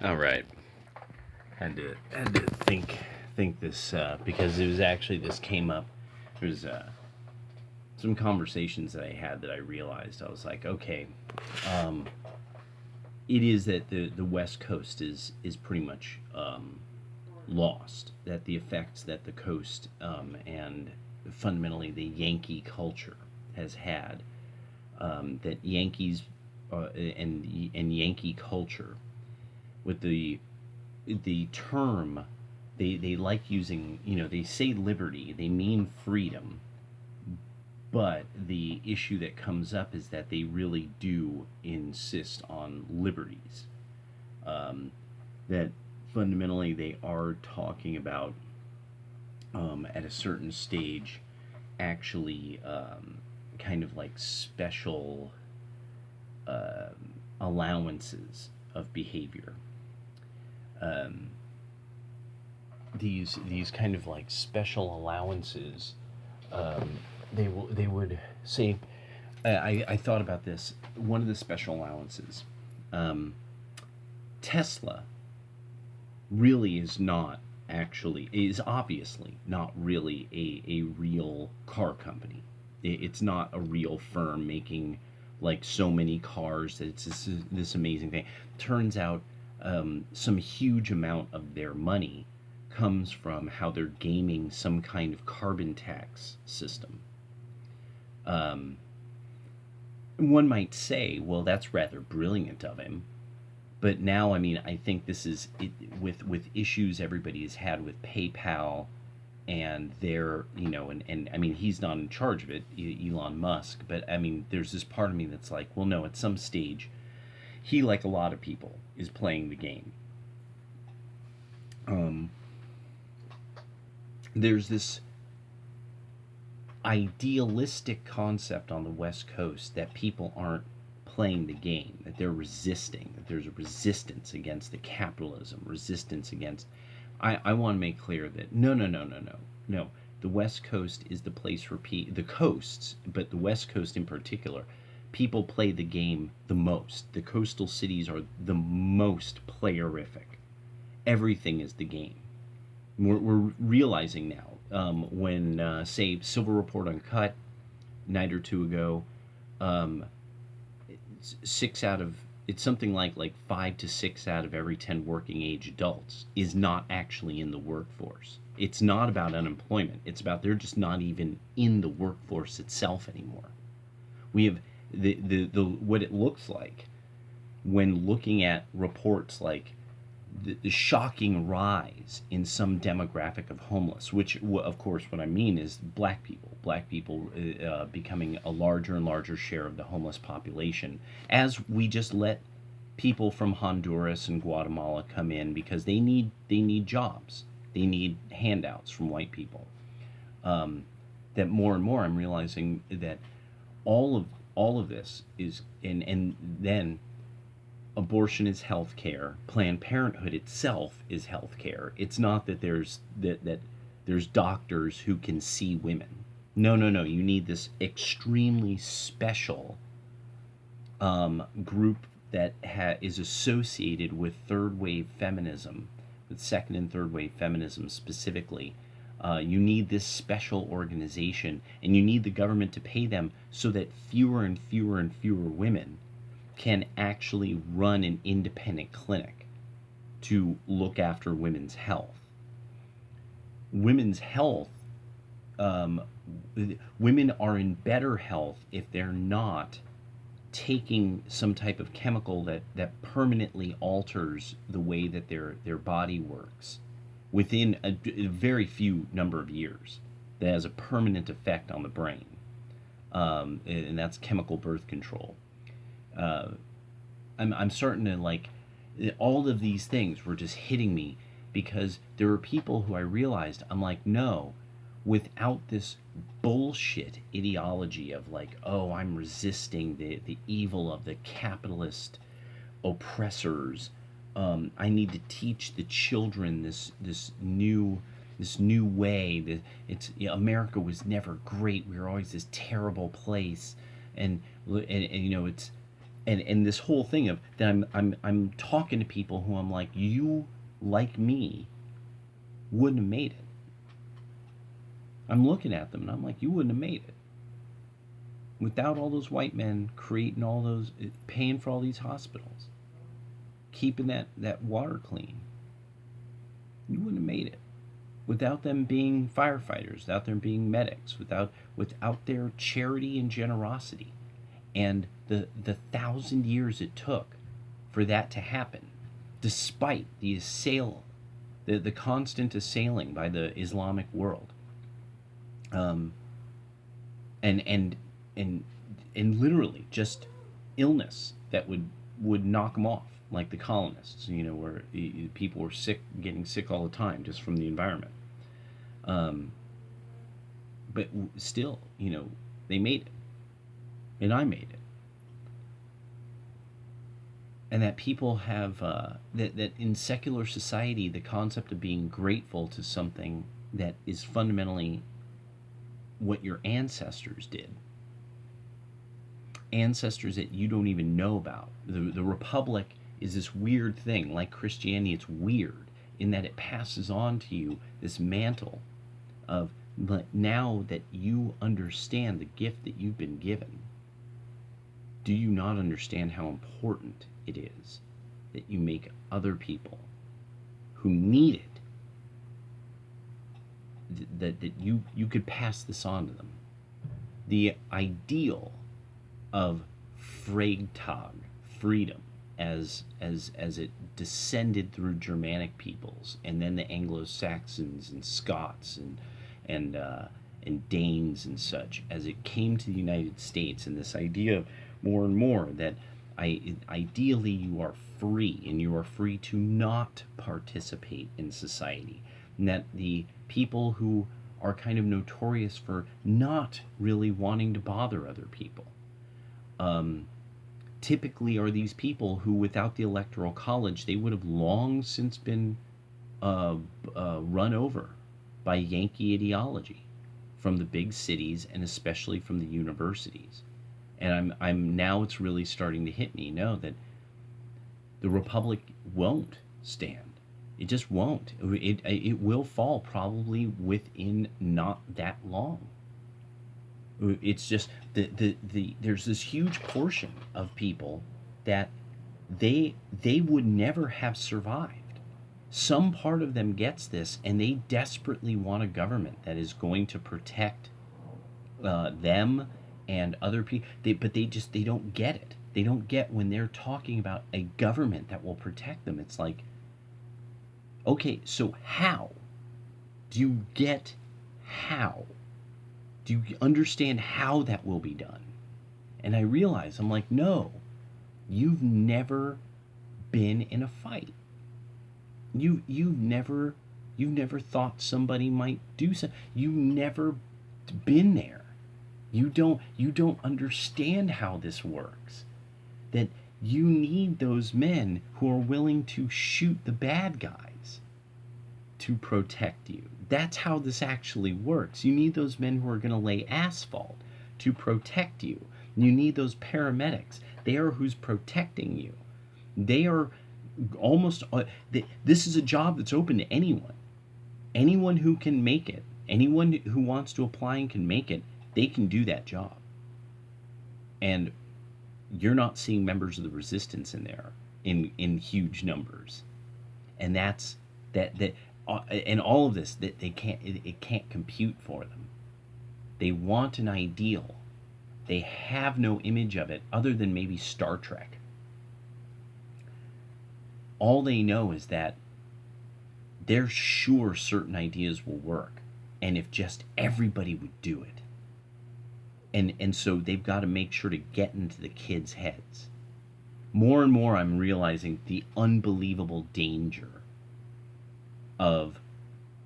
All right. Had to think this because it was actually this came up. There was some conversations that I had that I realized I was like, okay, um, it is that the West Coast is pretty much lost. That the effects that the coast and fundamentally the Yankee culture has had, that Yankees and Yankee culture with the term they like using, they say liberty, they mean freedom, but the issue that comes up is that they really do insist on liberties, that fundamentally they are talking about, at a certain stage, actually, kind of like special allowances of behavior. um, these kind of like special allowances, they would say, I thought about this. One of the special allowances, um, Tesla really is obviously not really a real car company. It's not a real firm making like so many cars. It's this amazing thing. Turns out, some huge amount of their money comes from how they're gaming some kind of carbon tax system. Um, One might say, well, that's rather brilliant of him. But now, I mean, I think this is it, with issues everybody has had with PayPal and their, and I mean, he's not in charge of it, Elon Musk. But I mean, there's this part of me that's like, well, no, at some stage, he, like a lot of people, is playing the game. Um, there's this idealistic concept on the West Coast that people aren't playing the game, that they're resisting, that there's a resistance against the capitalism, resistance against. I want to make clear that no, no, no, no, no, no. The West Coast is the place for the coasts, but the West Coast in particular, people play the game the most. The coastal cities are the most playerific. Everything is the game. We're realizing now, when, say, Silver Report Uncut, night or two ago, um, six out of it's something like 5 to 6 out of every 10 working age adults is not actually in the workforce. It's not about unemployment. It's about they're just not even in the workforce itself anymore. We have the what it looks like when looking at reports like the shocking rise in some demographic of homeless, which, of course, what I mean is black people. Black people becoming a larger and larger share of the homeless population as we just let people from Honduras and Guatemala come in because they need jobs. They need handouts from white people. Um, that more and more I'm realizing that all of all of this is, and then abortion is health care. Planned Parenthood itself is health care. It's not that there's doctors who can see women. No, no, no. You need this extremely special, group that is associated with third wave feminism, with second and third wave feminism specifically. You need this special organization, and you need the government to pay them so that fewer and fewer and fewer women can actually run an independent clinic to look after women's health. Women's health, um, women are in better health if they're not taking some type of chemical that permanently alters the way that their body works within a very few number of years, that has a permanent effect on the brain, and that's chemical birth control. Uh, I'm starting to like, all of these things were just hitting me because there were people who I realized I'm like, no, without this bullshit ideology of like, oh, I'm resisting the evil of the capitalist oppressors. I need to teach the children this new way that America was never great. We were always this terrible place, and, and it's And this whole thing of that I'm talking to people who I'm like, you, like me, wouldn't have made it. I'm looking at them and I'm like, you wouldn't have made it without all those white men creating all those, paying for all these hospitals, keeping that water clean. You wouldn't have made it without them being firefighters, without them being medics, without their charity and generosity, and the 1,000 years it took for that to happen, despite the constant assailing by the Islamic world, um, and and and and literally just illness that would knock them off, like the colonists, where people were sick, getting sick all the time just from the environment. Um, but still, they made it, and I made it, and that people have that in secular society, the concept of being grateful to something that is fundamentally what your ancestors did, ancestors that you don't even know about. The republic is this weird thing, like Christianity. It's weird in that it passes on to you this mantle of, now that you understand the gift that you've been given, do you not understand how important it is that you make other people who need it, that you could pass this on to them? The ideal of Freitag, freedom, as it descended through Germanic peoples, and then the Anglo-Saxons and Scots and and Danes and such, as it came to the United States, and this idea of more and more that ideally you are free, and you are free to not participate in society, and that the people who are kind of notorious for not really wanting to bother other people, um, typically are these people who, without the Electoral College, they would have long since been uh, run over by Yankee ideology from the big cities, and especially from the universities. And I'm now, it's really starting to hit me, that the republic won't stand. It just won't. It will fall probably within not that long. It's just there's this huge portion of people that they would never have survived. Some part of them gets this, and they desperately want a government that is going to protect them and other people. But they don't get it. They don't get when they're talking about a government that will protect them. It's like, okay, so how do you get how? Do you understand how that will be done? And I realize, I'm like, no, you've never been in a fight. You've never thought somebody might do something. You've never been there. You don't understand how this works. That you need those men who are willing to shoot the bad guys to protect you. That's how this actually works. You need those men who are going to lay asphalt to protect you. You need those paramedics. They are who's protecting you. They are almost, this is a job that's open to anyone. Anyone who can make it, anyone who wants to apply and can make it, they can do that job. And you're not seeing members of the resistance in there in huge numbers. And that and all of this, that it can't compute for them. They want an ideal. They have no image of it other than maybe Star Trek. All they know is that they're sure certain ideas will work, and if just everybody would do it. And so they've got to make sure to get into the kids' heads. More and more I'm realizing the unbelievable danger of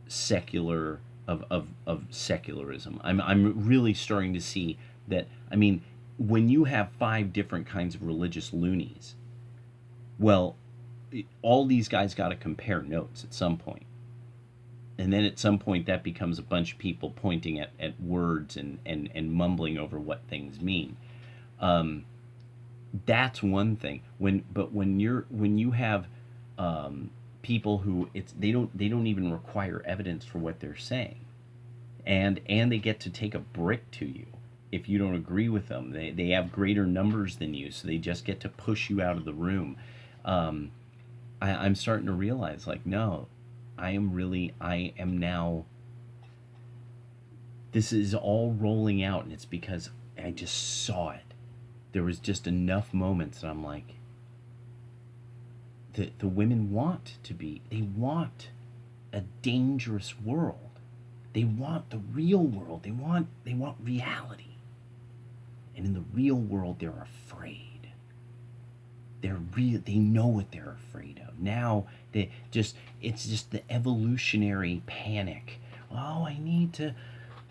secular of secularism. I'm really starting to see that. I mean, when you have 5 different kinds of religious loonies, well, all these guys got to compare notes at some point. And then at some point that becomes a bunch of people pointing at words and mumbling over what things mean. That's one thing. When you have people who they don't even require evidence for what they're saying, and they get to take a brick to you if you don't agree with them. They have greater numbers than you, so they just get to push you out of the room. Um, I'm starting to realize, like, no, I am now. This is all rolling out, and it's because I just saw it. There was just enough moments, and I'm like, the women want to be. They want a dangerous world. They want the real world. They want reality. And in the real world, they're afraid. They know what they're afraid of. Now it's just the evolutionary panic. Oh, I need to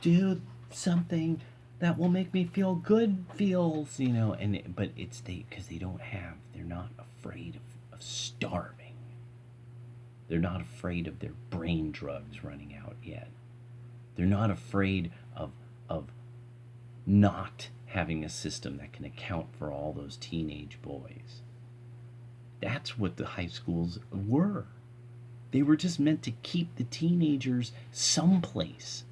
do something that will make me feel good feels, and but it's because they're not afraid of starving. They're not afraid of their brain drugs running out yet. They're not afraid of not having a system that can account for all those teenage boys. That's what the high schools were. They were just meant to keep the teenagers someplace.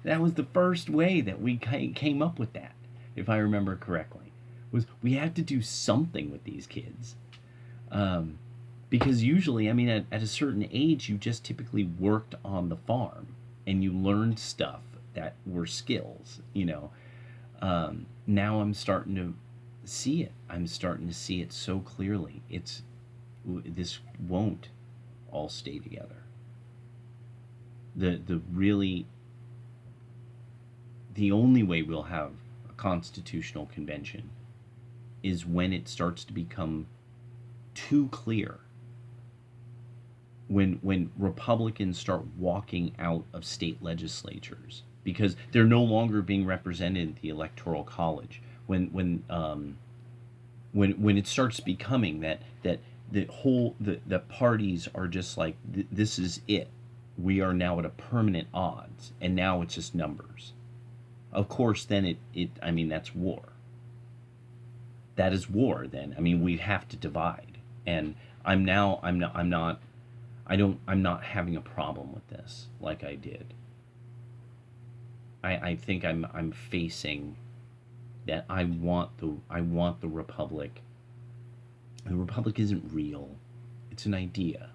That was the first way that we came up with that, if I remember correctly. Was we had to do something with these kids. Because usually, I mean, at a certain age, you just typically worked on the farm and you learned stuff that were skills. Now I'm starting to see it. I'm starting to see it so clearly. This won't all stay together. The only way we'll have a constitutional convention is when it starts to become too clear, when Republicans start walking out of state legislatures because they're no longer being represented in the electoral college. When it starts becoming that the parties are just like, this is it. We are now at a permanent odds, and now it's just numbers. Of course, then it I mean, that's war. That is war. Then, I mean, we have to divide, and I'm not having a problem with this like I did. I think I'm facing that. I want the republic. The republic isn't real. It's an idea.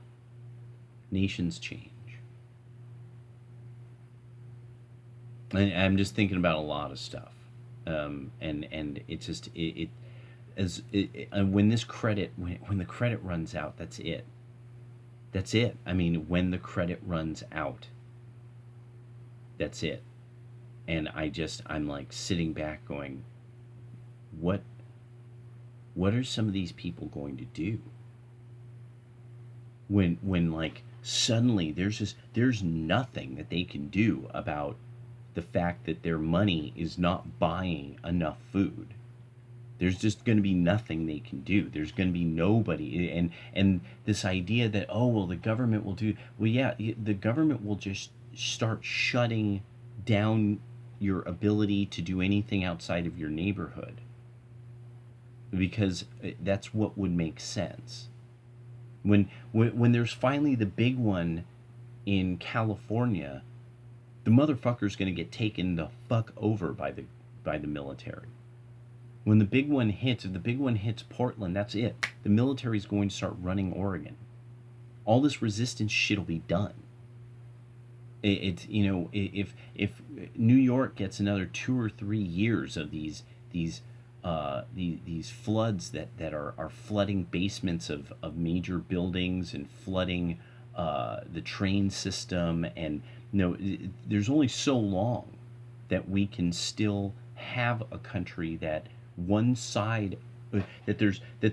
Nations change. I'm just thinking about a lot of stuff, and it's just it as it, when this credit when the credit runs out, that's it. That's it. I mean, when the credit runs out, that's it. And I'm like sitting back going, what what are some of these people going to do when like suddenly there's nothing that they can do about the fact that their money is not buying enough food. There's just going to be nothing they can do. There's going to be nobody, and this idea that, oh well, the government will do, well, yeah, the government will just start shutting down your ability to do anything outside of your neighborhood because that's what would make sense. When there's finally the big one in California, the motherfucker's going to get taken the fuck over by the military. When the big one hits, if the big one hits Portland, that's it. The military's going to start running Oregon. All this resistance shit'll be done. It's if New York gets another 2 or 3 years of these floods that are flooding basements of major buildings and flooding the train system, and there's only so long that we can still have a country that one side that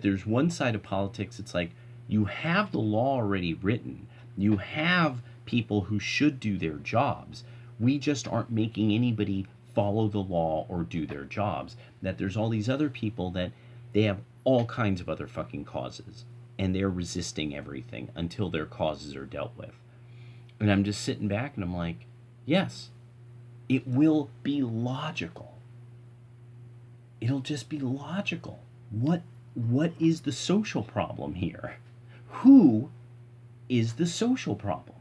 there's one side of politics. It's like you have the law already written, you have people who should do their jobs, we just aren't making anybody follow the law or do their jobs. That there's all these other people that they have all kinds of other fucking causes, and they're resisting everything until their causes are dealt with. And I'm just sitting back and I'm like, yes, it will be logical. It'll just be logical. What is the social problem here? Who is the social problem?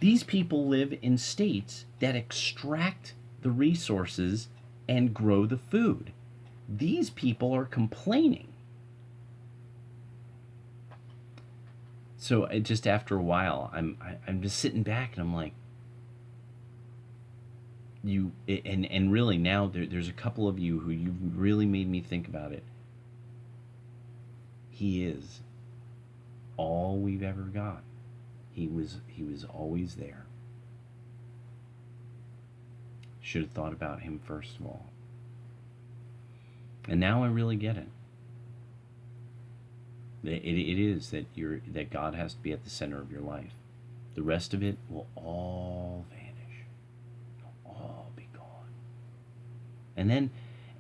These people live in states that extract the resources and grow the food. These people are complaining. So just after a while, I'm just sitting back and I'm like, and really now there's a couple of you who you've really made me think about it. He is all we've ever got. He was always there. Should have thought about him first of all. And now I really get it. It is that God has to be at the center of your life. The rest of it will all vanish. It'll all be gone. And then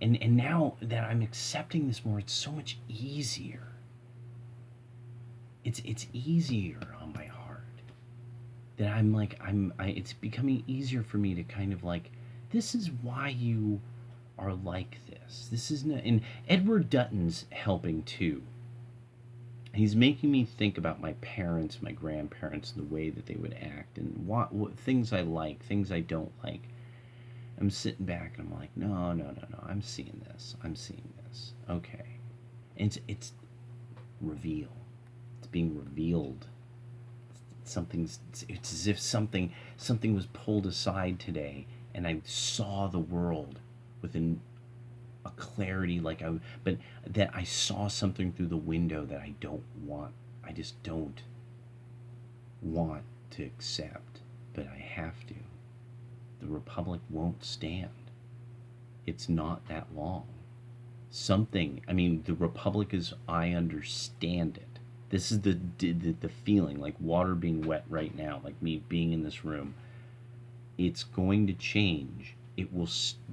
and now that I'm accepting this more, it's so much easier. It's easier on my heart. That I'm like it's becoming easier for me to kind of like, this is why you are like this. This is not, and Edward Dutton's helping too. He's making me think about my parents, my grandparents, and the way that they would act, and what things I like, things I don't like. I'm sitting back and I'm like, no. I'm seeing this. Okay, and it's reveal. It's being revealed. It's as if something was pulled aside today, and I saw the world within a clarity but that I saw something through the window that I just don't want to accept, but I have to. The republic won't stand. It's not that long. The republic is, I understand it. This is the feeling, like water being wet right now, like me being in this room. It's going to change. It'll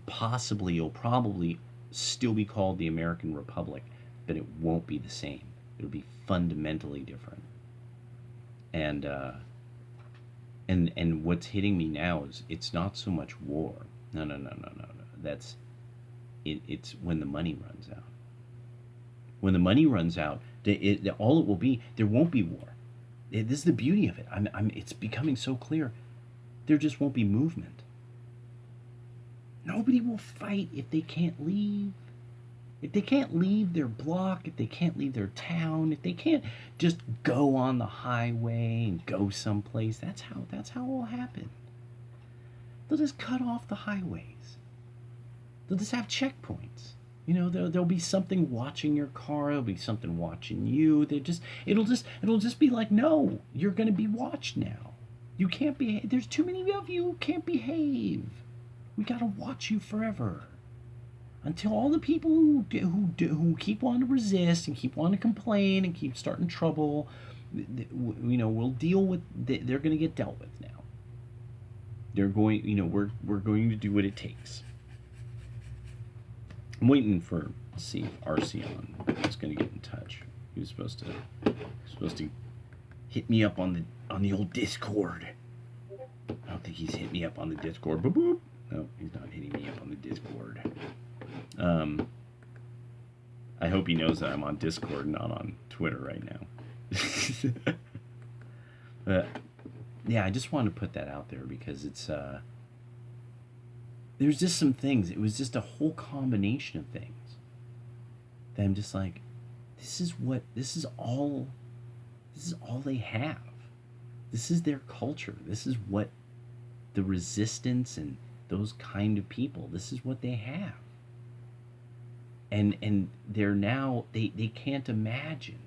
probably still be called the American Republic, but it won't be the same. It'll be fundamentally different. And what's hitting me now is it's not so much war. No. That's it's when the money runs out. When the money runs out, all it will be, there won't be war. This is the beauty of it. It's becoming so clear. There just won't be movement. Nobody will fight if they can't leave. If they can't leave their block, if they can't leave their town, if they can't just go on the highway and go someplace, that's how it will happen. They'll just cut off the highways. They'll just have checkpoints. There'll be something watching your car. There'll be something watching you. It'll just be like, no, you're going to be watched now. You can't behave. There's too many of you who can't behave. We got to watch you forever. Until all the people who keep wanting to resist and keep wanting to complain and keep starting trouble, we'll deal with. They're going to get dealt with now. They're going. We're going to do what it takes. I'm waiting to see if Arceon is going to get in touch. He was supposed to hit me up on the old Discord. I don't think he's hit me up on the Discord. Boop boop. No, he's not hitting me up on the Discord. I hope he knows that I'm on Discord, not on Twitter right now. But yeah, I just wanted to put that out there because it's there's just some things. It was just a whole combination of things that I'm just like, this is all they have. This is their culture. This is what the resistance and those kind of people, this is what they have. And they're now, they can't imagine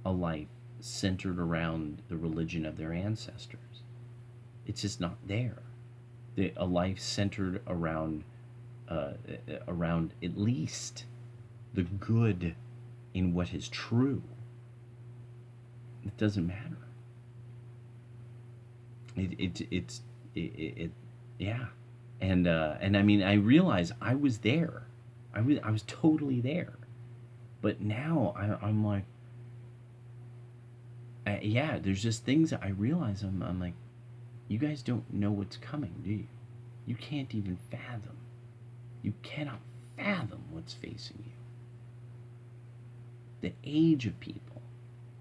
a life centered around the religion of their ancestors. It's just not there. A life centered around at least the good in what is true. It doesn't matter. Yeah. And I mean, I realized I was there. I was totally there. But now I'm like, yeah, there's just things that I realize I'm like, you guys don't know what's coming, do you? You can't even fathom. You cannot fathom what's facing you. The age of people,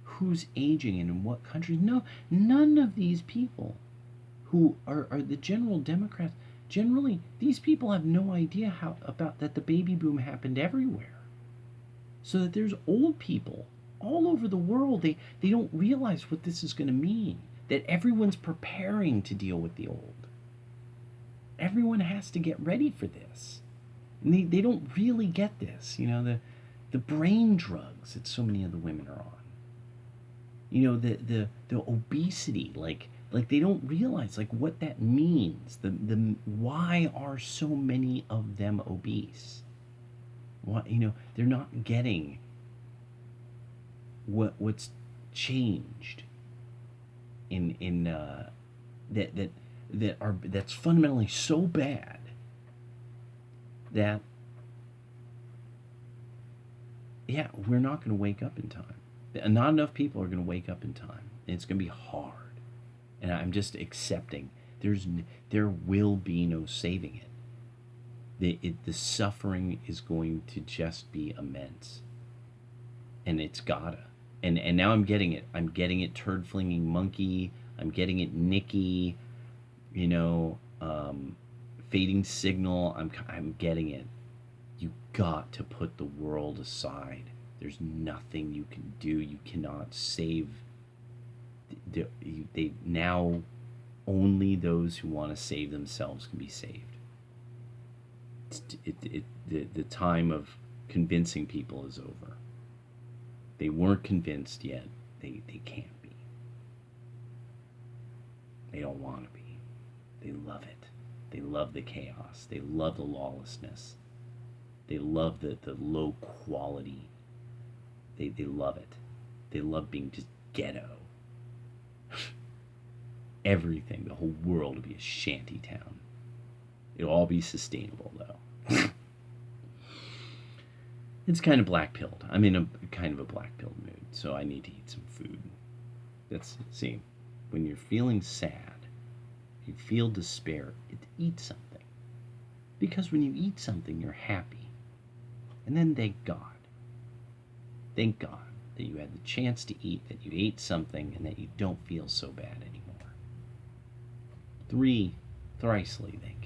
who's aging and in what countries. No, none of these people who are the general Democrats, generally, these people have no idea how about that the baby boom happened everywhere. So that there's old people all over the world. They don't realize what this is going to mean. That everyone's preparing to deal with the old. Everyone has to get ready for this. And they don't really get this. The brain drugs that so many of the women are on. The obesity, like they don't realize like what that means. The why are so many of them obese? What they're not getting what's changed in that's fundamentally so bad that yeah, we're not going to wake up in time. Not enough people are going to wake up in time. And it's going to be hard. And I'm just accepting there will be no saving it. The suffering is going to just be immense. And it's gotta. And now I'm getting it. I'm getting it, turd flinging monkey. I'm getting it, Nikki. Fading signal. I'm getting it. You got to put the world aside. There's nothing you can do. You cannot save. They now only those who want to save themselves can be saved. The time of convincing people is over. They weren't convinced yet. They can't be. They don't want to be. They love it. They love the chaos. They love the lawlessness. They love the low quality. They love it. They love being just ghetto. Everything, the whole world will be a shanty town. It'll all be sustainable, though. It's kind of black-pilled. I'm in a kind of a black-pilled mood, so I need to eat some food. See, when you're feeling sad, you feel despair, eat something. Because when you eat something, you're happy. And then thank God. Thank God that you had the chance to eat, that you ate something, and that you don't feel so bad anymore. Thrice thank